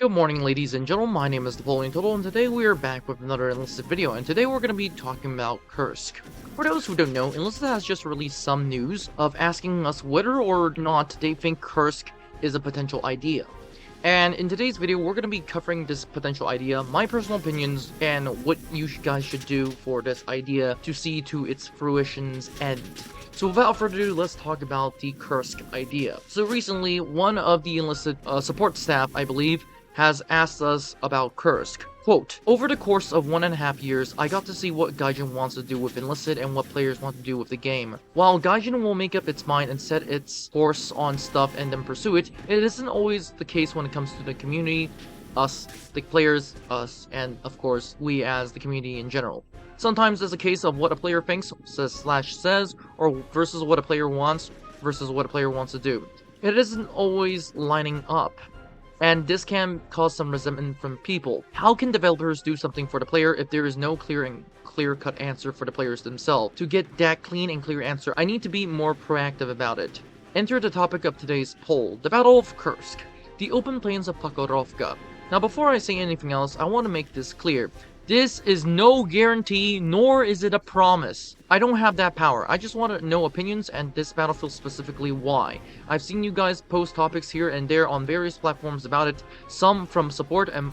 Good morning, ladies and gentlemen. My name is Napoleon, and today we are back with another Enlisted video, and today we're going to be talking about Kursk. For those who don't know, Enlisted has just released some news of asking us whether or not they think Kursk is a potential idea. And in today's video, we're going to be covering this potential idea, my personal opinions, and what you guys should do for this idea to see to its fruition's end. So without further ado, let's talk about the Kursk idea. So recently, one of the Enlisted support staff, I believe, has asked us about Kursk. Quote, over the course of 1.5 years, I got to see what Gaijin wants to do with Enlisted and what players want to do with the game. While Gaijin will make up its mind and set its course on stuff and then pursue it, it isn't always the case when it comes to the community, us, the players, us, and of course, we as the community in general. Sometimes it's a case of what a player thinks, says, or versus what a player wants, versus what a player wants to do. It isn't always lining up, and this can cause some resentment from people. How can developers do something for the player if there is no clear-cut answer for the players themselves? To get that clean and clear answer, I need to be more proactive about it. Enter the topic of today's poll, the Battle of Kursk, the open plains of Pakhorovka. Now before I say anything else, I want to make this clear. This is no guarantee, nor is it a promise. I don't have that power. I just want to know opinions and this battlefield specifically why. I've seen you guys post topics here and there on various platforms about it, some from support and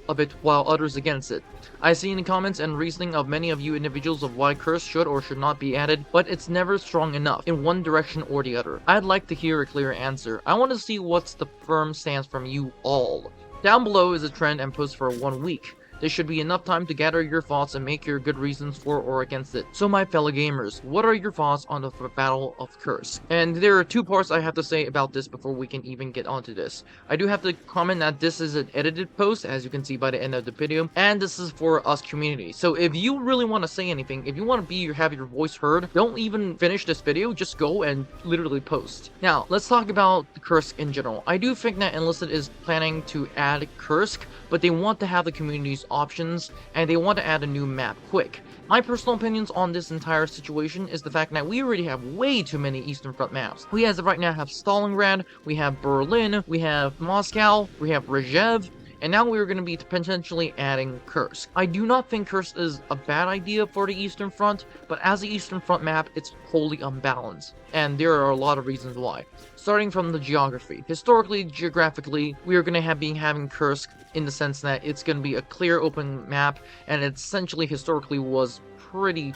of it while others against it. I see in the comments and reasoning of many of you individuals of why Kursk should or should not be added, but it's never strong enough in one direction or the other. I'd like to hear a clear answer. I want to see what's the firm stance from you all. Down below is a trend and post for 1 week. This should be enough time to gather your thoughts and make your good reasons for or against it. So my fellow gamers, what are your thoughts on the Battle of Kursk? And there are two parts I have to say about this before we can even get onto this. I do have to comment that this is an edited post, as you can see by the end of the video, and this is for us community. So if you really want to say anything, if you want to have your voice heard, don't even finish this video, just go and literally post. Now, let's talk about the Kursk in general. I do think that Enlisted is planning to add Kursk, but they want to have the community's options, and they want to add a new map quick. My personal opinions on this entire situation is the fact that we already have way too many Eastern Front maps. We as of right now have Stalingrad, we have Berlin, we have Moscow, we have Rzhev, and now we're going to be potentially adding Kursk. I do not think Kursk is a bad idea for the Eastern Front, but as the Eastern Front map, it's wholly unbalanced, and there are a lot of reasons why. Starting from the geography. Historically, geographically, we are going to be having Kursk in the sense that it's going to be a clear open map, and it essentially historically was pretty,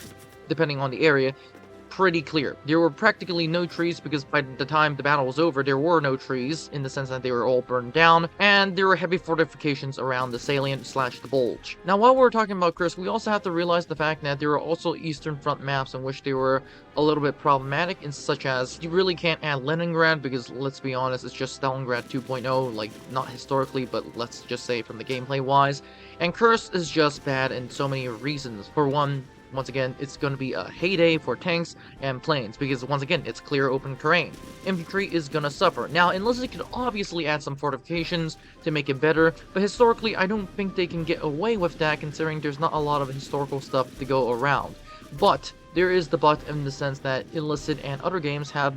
depending on the area, pretty clear. There were practically no trees because by the time the battle was over, there were no trees in the sense that they were all burned down, and there were heavy fortifications around the salient / the bulge. Now, while we're talking about Kursk, we also have to realize the fact that there are also Eastern Front maps in which they were a little bit problematic, in such as you really can't add Leningrad because, let's be honest, it's just Stalingrad 2.0, like, not historically, but let's just say from the gameplay wise. And Kursk is just bad in so many reasons. For one, once again, it's going to be a heyday for tanks and planes, because once again, it's clear open terrain. Infantry is going to suffer. Now, Enlisted could obviously add some fortifications to make it better, but historically, I don't think they can get away with that, considering there's not a lot of historical stuff to go around. But there is the but in the sense that Enlisted and other games have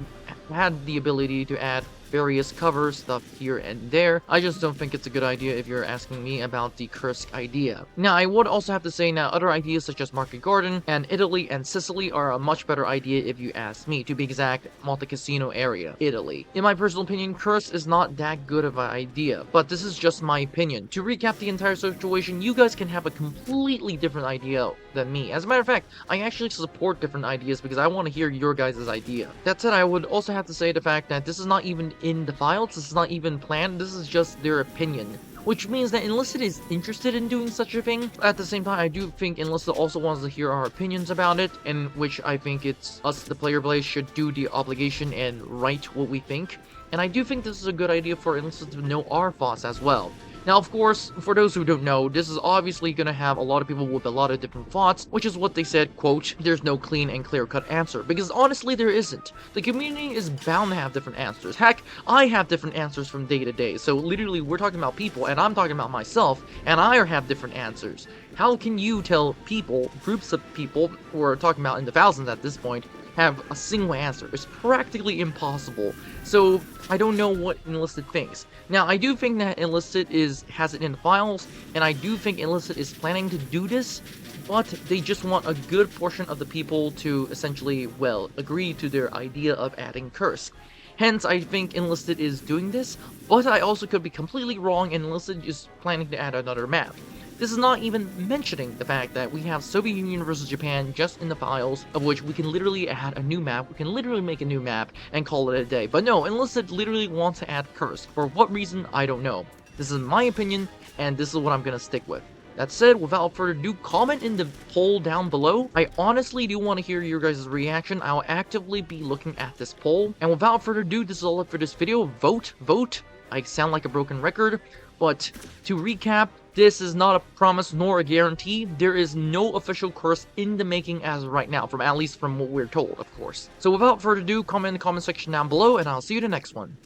had the ability to add various cover stuff here and there. I just don't think it's a good idea if you're asking me about the Kursk idea. Now, I would also have to say now other ideas such as Market Garden and Italy and Sicily are a much better idea if you ask me. To be exact, Monte Cassino area, Italy. In my personal opinion, Kursk is not that good of an idea, but this is just my opinion. To recap the entire situation, you guys can have a completely different idea than me. As a matter of fact, I actually support different ideas because I want to hear your guys' idea. That said, I would also have to say the fact that this is not even in the files, this is not even planned, this is just their opinion, which means that Enlisted is interested in doing such a thing. At the same time, I do think Enlisted also wants to hear our opinions about it, in which I think it's us, the player base, should do the obligation and write what we think, and I do think this is a good idea for Enlisted to know our thoughts as well. Now, of course, for those who don't know, this is obviously going to have a lot of people with a lot of different thoughts, which is what they said, quote, there's no clean and clear-cut answer, because honestly, there isn't. The community is bound to have different answers. Heck, I have different answers from day to day, so literally, we're talking about people, and I'm talking about myself, and I have different answers. How can you tell people, groups of people, who are talking about in the thousands at this point, have a single answer. It's practically impossible. So I don't know what Enlisted thinks. Now, I do think that Enlisted has it in the files, and I do think Enlisted is planning to do this, but they just want a good portion of the people to essentially, well, agree to their idea of adding Kursk. Hence, I think Enlisted is doing this, but I also could be completely wrong and Enlisted is planning to add another map. This is not even mentioning the fact that we have Soviet Union versus Japan just in the files, of which we can literally add a new map, we can literally make a new map, and call it a day. But no, Enlisted literally wants to add Kursk. For what reason, I don't know. This is my opinion, and this is what I'm gonna stick with. That said, without further ado, comment in the poll down below. I honestly do want to hear your guys' reaction. I'll actively be looking at this poll. And without further ado, this is all it for this video. Vote, vote. I sound like a broken record. But to recap, this is not a promise nor a guarantee. There is no official Kursk in the making as of right now, at least from what we're told, of course. So without further ado, comment in the comment section down below, and I'll see you in the next one.